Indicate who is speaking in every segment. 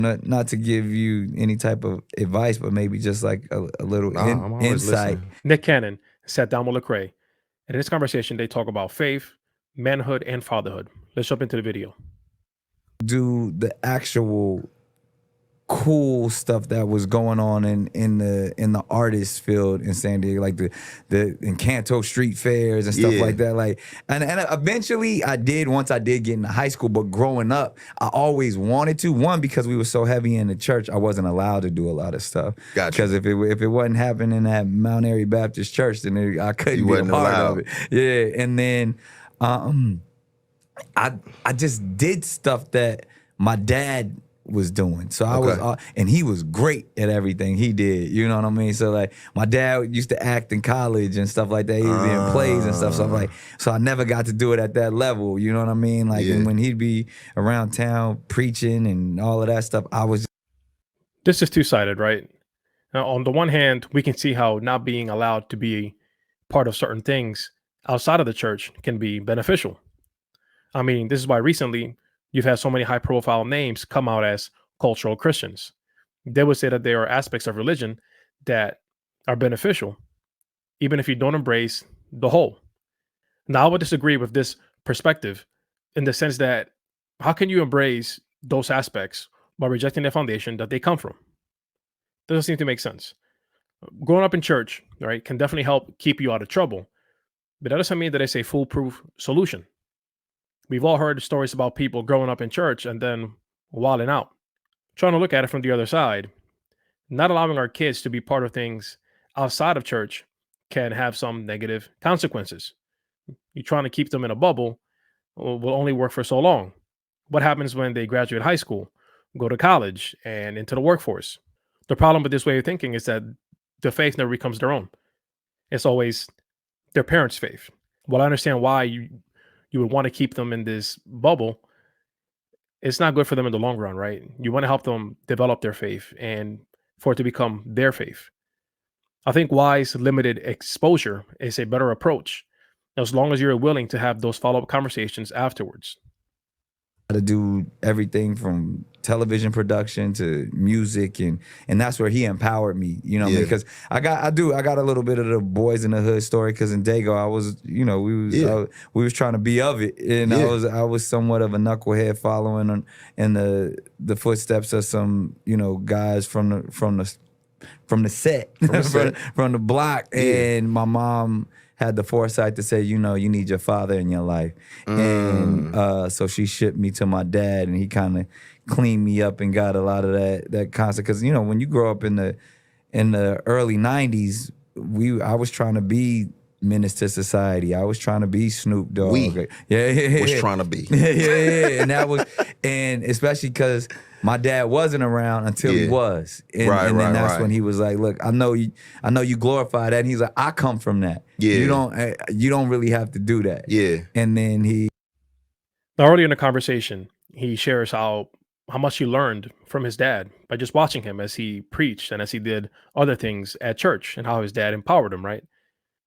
Speaker 1: Not to give you any type of advice, but maybe just like a little
Speaker 2: Nah, I'm always
Speaker 1: insight.
Speaker 2: listening.
Speaker 3: Nick Cannon sat down with Lecrae, and in this conversation, they talk about faith, manhood, and fatherhood. Let's jump into the video.
Speaker 1: Do the actual cool stuff that was going on in the artist field in San Diego, like the Encanto street fairs and stuff
Speaker 2: Yeah.
Speaker 1: like that. Like, and eventually I did, once I did get into high school. But growing up, I always wanted to. One, because we were so heavy in the church, I wasn't allowed to do a lot of stuff.
Speaker 2: Gotcha.
Speaker 1: Because if it wasn't happening at Mount Airy Baptist Church, then I couldn't
Speaker 2: You
Speaker 1: be a
Speaker 2: wasn't
Speaker 1: part of
Speaker 2: allowed.
Speaker 1: it. Yeah, and then I I just did stuff that my dad was doing. So I was,
Speaker 2: Okay.
Speaker 1: and he was great at everything he did. You know what I mean? So like, my dad used to act in college and stuff like that. He was in plays and stuff. So I'm like, so I never got to do it at that level. You know what I mean? Like,
Speaker 2: Yeah.
Speaker 1: and when he'd be around town preaching and all of that stuff, I was.
Speaker 3: This is two-sided, right? Now, on the one hand, we can see how not being allowed to be part of certain things outside of the church can be beneficial. I mean, this is why recently you've had so many high profile names come out as cultural Christians. They would say that there are aspects of religion that are beneficial, even if you don't embrace the whole. Now, I would disagree with this perspective in the sense that how can you embrace those aspects while rejecting the foundation that they come from? Doesn't seem to make sense. Growing up in church, right, can definitely help keep you out of trouble, but that doesn't mean that it's a foolproof solution. We've all heard stories about people growing up in church and then wilding out. Trying to look at it from the other side, not allowing our kids to be part of things outside of church can have some negative consequences. You trying to keep them in a bubble will only work for so long. What happens when they graduate high school, go to college, and into the workforce? The problem with this way of thinking is that the faith never becomes their own. It's always their parents' faith. Well, I understand why you would want to keep them in this bubble. It's not good for them in the long run, right? You want to help them develop their faith and for it to become their faith. I think wise limited exposure is a better approach as long as you're willing to have those follow-up conversations afterwards.
Speaker 1: To do everything from television production to music, and that's where he empowered me. You know what I mean?
Speaker 2: Yeah.
Speaker 1: Because I got a little bit of the boys in the hood story. Because in Dago, I was,
Speaker 2: Yeah.
Speaker 1: we was trying to be of it, and
Speaker 2: Yeah.
Speaker 1: I was somewhat of a knucklehead following in the footsteps of some guys from the set,
Speaker 2: From the set.
Speaker 1: from the block.
Speaker 2: Yeah.
Speaker 1: And my mom had the foresight to say, you need your father in your life. And so she shipped me to my dad, and he kind of cleaned me up and got a lot of that concept. Because when you grow up in the early '90s, I was trying to be menace to society. I was trying to be Snoop Dogg.
Speaker 2: We
Speaker 1: Yeah.
Speaker 2: was trying to be.
Speaker 1: Yeah. And especially because my dad wasn't around until he
Speaker 2: Yeah.
Speaker 1: was. And,
Speaker 2: Right,
Speaker 1: and then
Speaker 2: right,
Speaker 1: that's
Speaker 2: right.
Speaker 1: when he was like, look, I know you glorify that. And he's like, I come from that.
Speaker 2: Yeah.
Speaker 1: You don't really have to do that.
Speaker 2: Yeah.
Speaker 1: And then
Speaker 3: Now, earlier in the conversation, he shares how much he learned from his dad by just watching him as he preached and as he did other things at church and how his dad empowered him, right?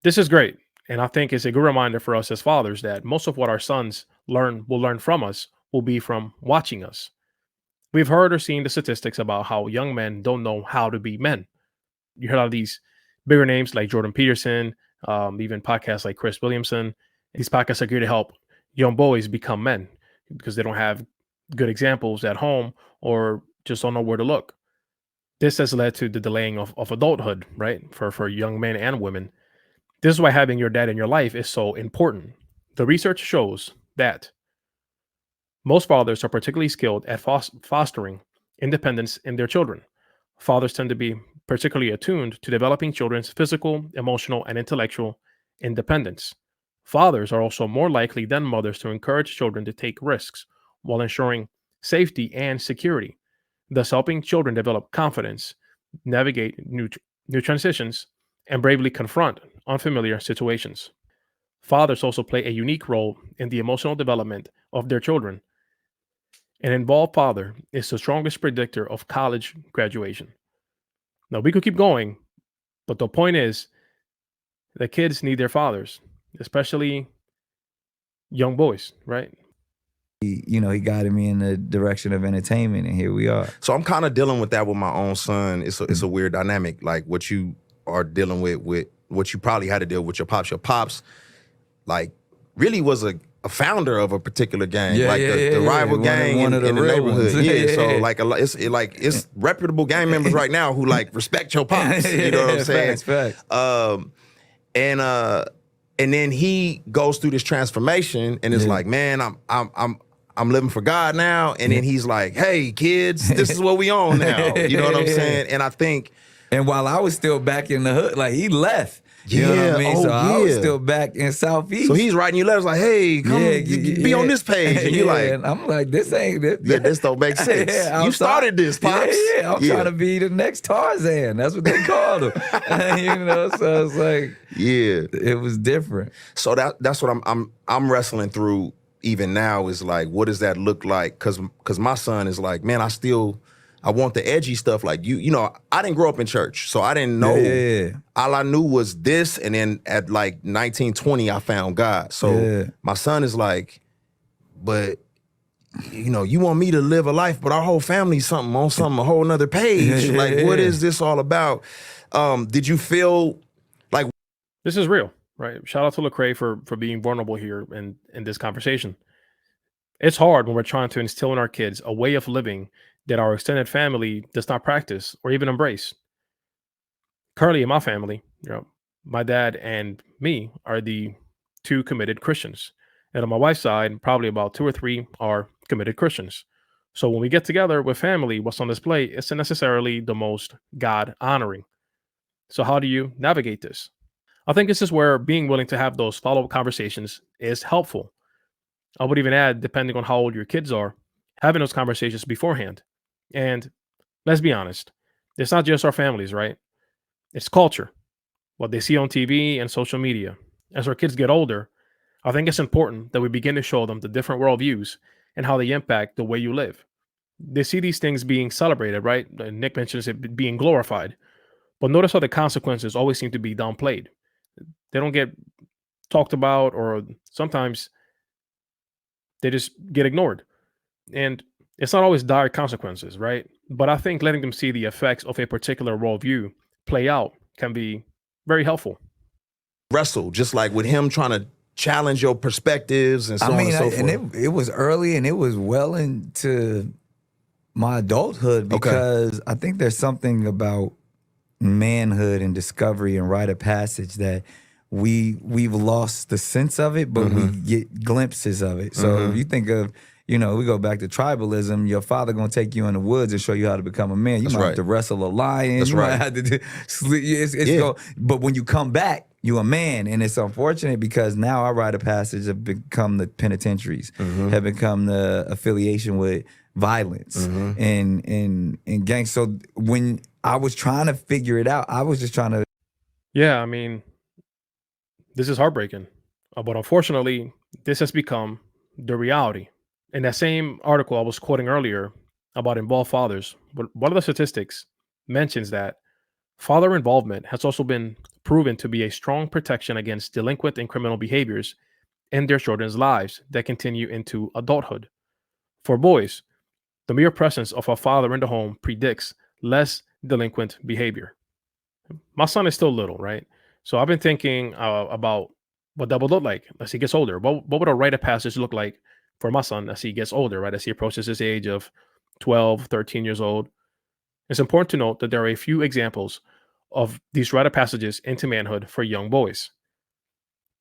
Speaker 3: This is great. And I think it's a good reminder for us as fathers that most of what our sons will learn from us will be from watching us. We've heard or seen the statistics about how young men don't know how to be men. You hear a lot of these bigger names like Jordan Peterson, even podcasts like Chris Williamson. These podcasts are here to help young boys become men because they don't have good examples at home or just don't know where to look. This has led to the delaying of adulthood, right? For young men and women. This is why having your dad in your life is so important. The research shows that most fathers are particularly skilled at fostering independence in their children. Fathers tend to be particularly attuned to developing children's physical, emotional, and intellectual independence. Fathers are also more likely than mothers to encourage children to take risks while ensuring safety and security, thus helping children develop confidence, navigate new transitions, and bravely confront unfamiliar situations. Fathers also play a unique role in the emotional development of their children. An involved father is the strongest predictor of college graduation. Now, we could keep going, but the point is that kids need their fathers, especially young boys, right?
Speaker 1: he guided me in the direction of entertainment, and here we are.
Speaker 2: So I'm kind of dealing with that with my own son. It's a weird dynamic, like what you are dealing with what you probably had to deal with your pops. Your pops, like, really was a founder of a particular gang, the rival gang in the neighborhood. So like it's reputable gang members right now who like respect your pops. You know what I'm saying?
Speaker 1: Facts.
Speaker 2: And then he goes through this transformation and is like, man, I'm living for God now. And then he's like, hey, kids, this is what we own now. You know what I'm saying? And I think,
Speaker 1: and while I was still back in the hood, like he left. You know what I mean? So I was still back in Southeast.
Speaker 2: So he's writing you letters like, hey, come be on this page. And you're like,
Speaker 1: and I'm like, this ain't it.
Speaker 2: This don't make sense. You started this, Pops.
Speaker 1: I'm trying to be the next Tarzan. That's what they called him. So it's like, it was different.
Speaker 2: So that's what I'm wrestling through even now, is like, what does that look like? Cause my son is like, man, I want the edgy stuff. Like you know, I didn't grow up in church, so I didn't know. All I knew was this, and then at like 19, 20, I found God. So my son is like, but you know, you want me to live a life, but our whole family's a whole nother page. Like, what is this all about? Did you feel like
Speaker 3: this is real, right? Shout out to Lecrae for being vulnerable here in this conversation. It's hard when we're trying to instill in our kids a way of living that our extended family does not practice or even embrace. Currently in my family, my dad and me are the two committed Christians. And on my wife's side, probably about 2 or 3 are committed Christians. So when we get together with family, what's on display isn't necessarily the most God honoring. So how do you navigate this? I think this is where being willing to have those follow-up conversations is helpful. I would even add, depending on how old your kids are, having those conversations beforehand. And let's be honest, it's not just our families, right? It's culture, what they see on TV and social media. As our kids get older, I think it's important that we begin to show them the different worldviews and how they impact the way you live. They see these things being celebrated, right? Nick mentions it being glorified. But notice how the consequences always seem to be downplayed. They don't get talked about, or sometimes they just get ignored. And it's not always dire consequences, right? But I think letting them see the effects of a particular worldview play out can be very helpful.
Speaker 2: Wrestle, just like with him trying to challenge your perspectives and so on and so forth.
Speaker 1: And it was early, and it was well into my adulthood, because I think there's something about manhood and discovery and rite of passage that we've lost the sense of it, but we get glimpses of it. So if you think of, we go back to tribalism. Your father gonna take you in the woods and show you how to become a man. You might have to wrestle a lion. Might have to do. But when you come back, you a man, and it's unfortunate because now our rite of passage have become the penitentiaries, have become the affiliation with violence and gangs. So when I was trying to figure it out, I was just trying to.
Speaker 3: Yeah, I mean, this is heartbreaking, but unfortunately, this has become the reality. In that same article I was quoting earlier about involved fathers, but one of the statistics mentions that father involvement has also been proven to be a strong protection against delinquent and criminal behaviors in their children's lives that continue into adulthood. For boys, the mere presence of a father in the home predicts less delinquent behavior. My son is still little, right? So I've been thinking about what that would look like as he gets older. What would a rite of passage look like for my son as he gets older, right? As he approaches his age of 12, 13 years old. It's important to note that there are a few examples of these rite of passages into manhood for young boys.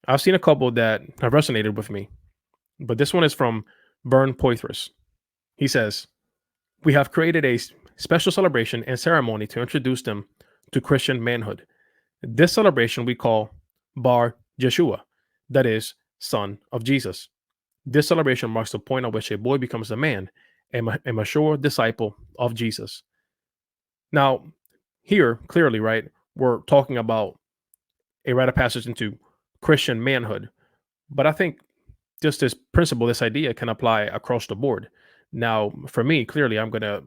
Speaker 3: I've seen a couple that have resonated with me, but this one is from Vern Poitras. He says, "We have created a special celebration and ceremony to introduce them to Christian manhood. This celebration we call Bar Yeshua, that is, Son of Jesus. This celebration marks the point at which a boy becomes a man, a mature disciple of Jesus." Now, here, clearly, right, we're talking about a rite of passage into Christian manhood. But I think just this principle, this idea can apply across the board. Now, for me, clearly, I'm going to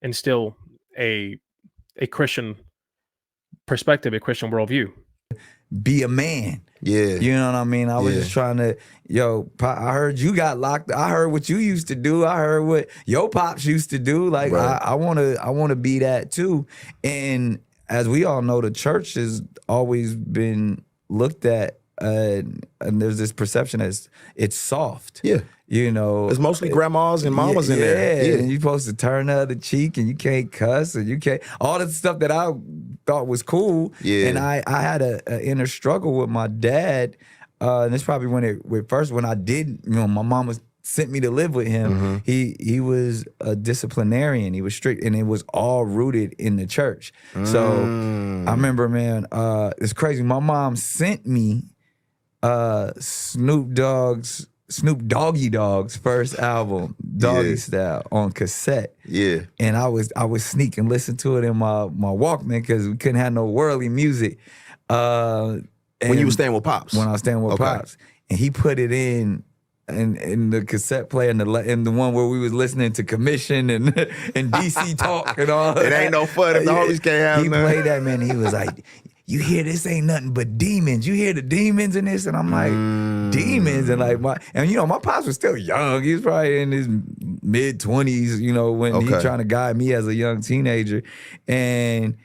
Speaker 3: instill a Christian perspective, a Christian worldview.
Speaker 1: be a man.
Speaker 2: Yeah.
Speaker 1: You know what I mean? I was just trying to, I heard you got locked. I heard what you used to do. I heard what your pops used to do. Like,
Speaker 2: Right.
Speaker 1: I wanna be that too. And as we all know, the church has always been looked at, and there's this perception that it's soft.
Speaker 2: Yeah.
Speaker 1: It's
Speaker 2: mostly grandmas and mamas in there. Yeah.
Speaker 1: And you're supposed to turn the other cheek, and you can't cuss, and you can't, all the stuff that I thought was cool.
Speaker 2: Yeah.
Speaker 1: And I had an inner struggle with my dad. And it's probably when I did, my mom sent me to live with him. He was a disciplinarian. He was strict, and it was all rooted in the church. So I remember, man, it's crazy. My mom sent me Snoop Doggy Dogg's first album, Doggy Style, on cassette.
Speaker 2: Yeah.
Speaker 1: And I was sneak and listen to it in my Walkman because we couldn't have no worldly music.
Speaker 2: When you were staying with Pops?
Speaker 1: When I was staying with Pops. And he put it in the cassette player and the one where we was listening to Commission and DC Talk and all.
Speaker 2: It ain't no fun if the homies can't have
Speaker 1: He
Speaker 2: nothing.
Speaker 1: played that, man. He was like, you hear this ain't nothing but demons. You hear the demons in this? And I'm like, demons? And like my pops was still young. He was probably in his mid-20s, when he trying to guide me as a young teenager. And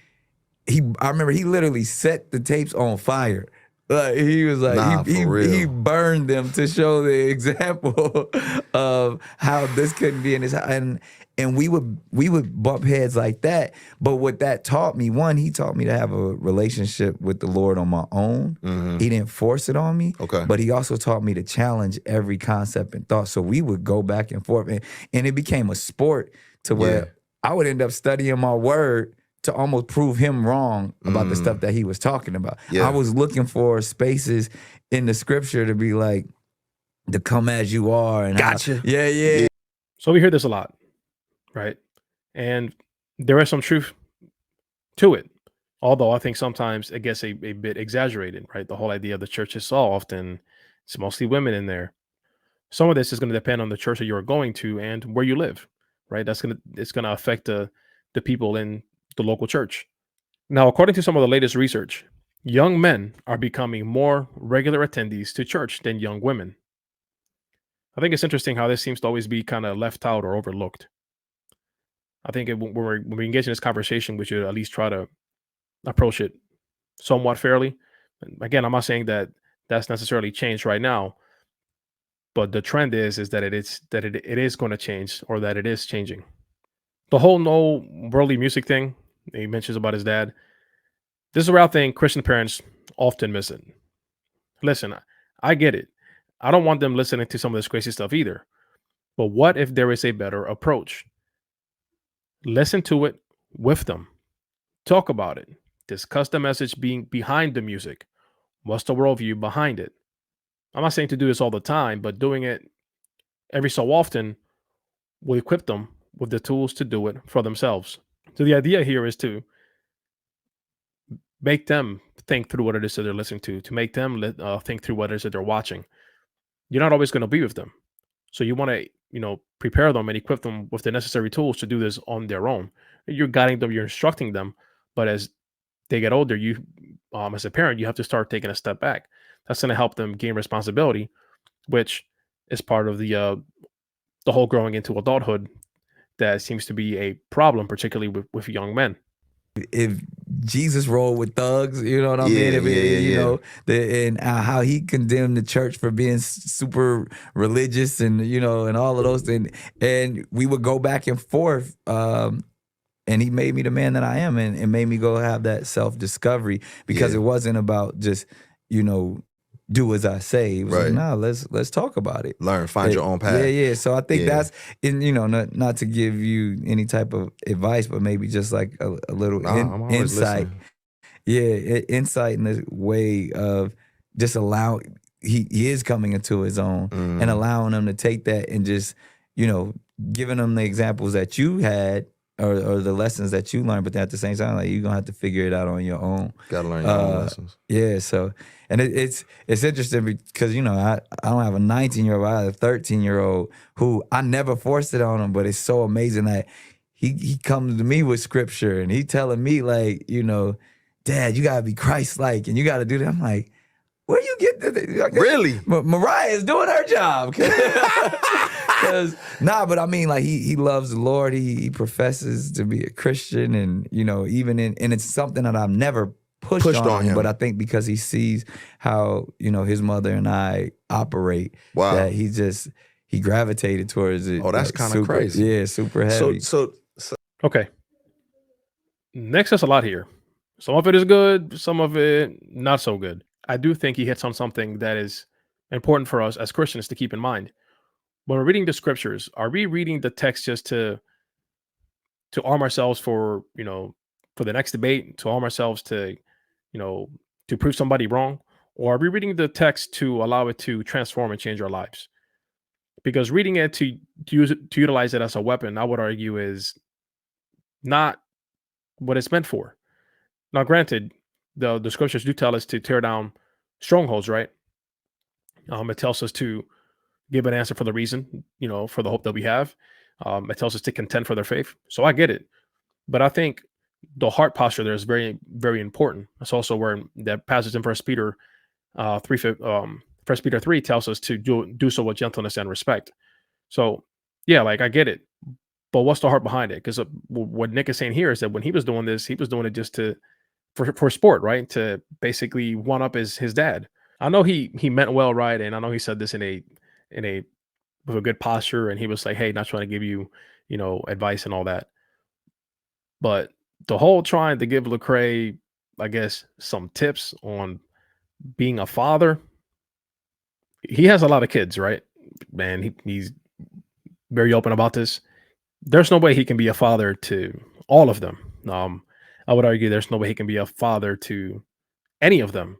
Speaker 1: I remember he literally set the tapes on fire. Like he was like he burned them to show the example of how this couldn't be in his house. And we would bump heads like that. But what that taught me, one, he taught me to have a relationship with the Lord on my own. He didn't force it on me. But he also taught me to challenge every concept and thought. So we would go back and forth. And it became a sport to where I would end up studying my word to almost prove him wrong about the stuff that he was talking about. I was looking for spaces in the scripture to be like, to come as you are. And
Speaker 2: Gotcha.
Speaker 1: Yeah.
Speaker 3: So we hear this a lot, right? And there is some truth to it. Although I think sometimes it gets a bit exaggerated, right? The whole idea of the church is soft and it's mostly women in there. Some of this is going to depend on the church that you're going to and where you live, right? It's going to affect the people in the local church. Now, according to some of the latest research, young men are becoming more regular attendees to church than young women. I think it's interesting how this seems to always be kind of left out or overlooked. I think when we engage in this conversation, we should at least try to approach it somewhat fairly. And again, I'm not saying that that's necessarily changed right now, but the trend is that it is going to change, or that it is changing. The whole no worldly music thing he mentions about his dad. This is where I think Christian parents often miss it. Listen, I get it. I don't want them listening to some of this crazy stuff either. But what if there is a better approach? Listen to it with them. Talk about it. Discuss the message being behind the music. What's the worldview behind it? I'm not saying to do this all the time, but doing it every so often will equip them with the tools to do it for themselves. So the idea here is to make them think through what it is that they're listening to make them think through what it is that they're watching. You're not always going to be with them. So you want to, prepare them and equip them with the necessary tools to do this on their own. You're guiding them, you're instructing them. But as they get older, you, as a parent, you have to start taking a step back. That's going to help them gain responsibility, which is part of the whole growing into adulthood that seems to be a problem, particularly with young men.
Speaker 1: If Jesus rolled with thugs, you know what I mean? And how he condemned the church for being super religious and, and all of those things. And we would go back and forth. And he made me the man that I am and made me go have that self-discovery because it wasn't about just, do as I say. It was like, nah, let's talk about it.
Speaker 2: Learn, find your own path.
Speaker 1: Yeah. So I think that's, not to give you any type of advice, but maybe just like a little insight.
Speaker 2: Listening.
Speaker 1: Yeah, insight in the way of just allowing, he is coming into his own and allowing him to take that and just, giving them the examples that you had or the lessons that you learned, but then at the same time, like you're gonna have to figure it out on your own.
Speaker 2: Gotta learn your own lessons.
Speaker 1: Yeah, so and it's interesting because I don't have a 19-year-old, I have a 13-year-old who I never forced it on him, but it's so amazing that he comes to me with scripture and he telling me like, Dad, you gotta be Christ-like, and you gotta do that. I'm like, where you get this?
Speaker 2: Really?
Speaker 1: Mariah is doing her job. But I mean, like he loves the Lord. He professes to be a Christian, and even and it's something that I've never pushed on him. But I think because he sees how his mother and I operate,
Speaker 2: wow,
Speaker 1: that he gravitated towards it.
Speaker 2: Oh, that's kind of crazy.
Speaker 1: Yeah, super heavy.
Speaker 2: So
Speaker 3: Okay. Next, there's a lot here. Some of it is good, some of it not so good. I do think he hits on something that is important for us as Christians to keep in mind. When we're reading the scriptures, are we reading the text just to arm ourselves for for the next debate, to arm ourselves to to prove somebody wrong, or are we reading the text to allow it to transform and change our lives? Because reading it to utilize it as a weapon, I would argue, is not what it's meant for. Now, granted, the scriptures do tell us to tear down strongholds, right? It tells us to give an answer for the reason, for the hope that we have. It tells us to contend for their faith. So I get it, but I think the heart posture there is very, very important. That's also where that passage in First Peter 3 tells us to do so with gentleness and respect. So yeah, like I get it, but what's the heart behind it? Because what Nick is saying here is that when he was doing this, he was doing it just for sport, right? To basically one up his dad. I know he meant well, right? And I know he said this in a with a good posture, and he was like, "Hey, not trying to give you, advice and all that." But the whole trying to give Lecrae, I guess, some tips on being a father. He has a lot of kids, right? Man, he's very open about this. There's no way he can be a father to all of them. I would argue there's no way he can be a father to any of them,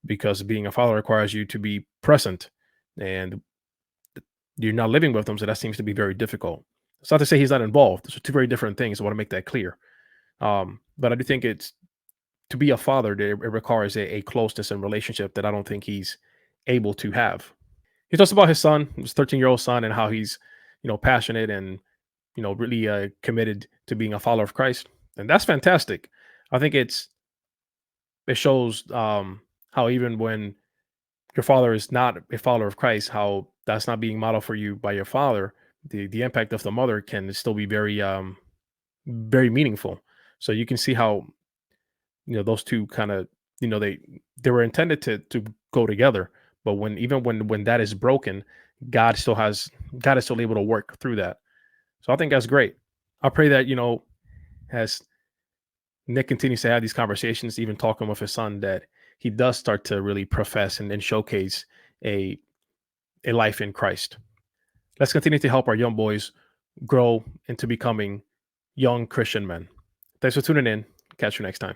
Speaker 3: because being a father requires you to be present, and you're not living with them, so that seems to be very difficult. It's not to say he's not involved. Those are two very different things. I want to make that clear. But I do think it's to be a father, it requires a closeness and relationship that I don't think he's able to have. He talks about his son, his 13-year-old son, and how he's, passionate and, really committed to being a follower of Christ. And that's fantastic. I think it shows how even when your father is not a follower of Christ, how that's not being modeled for you by your father, the impact of the mother can still be very very meaningful. So you can see how those two kind of they were intended to go together, but when that is broken, God is still able to work through that. So I think that's great. I pray that as Nick continues to have these conversations, even talking with his son, that he does start to really profess and showcase a life in Christ. Let's continue to help our young boys grow into becoming young Christian men. Thanks for tuning in. Catch you next time.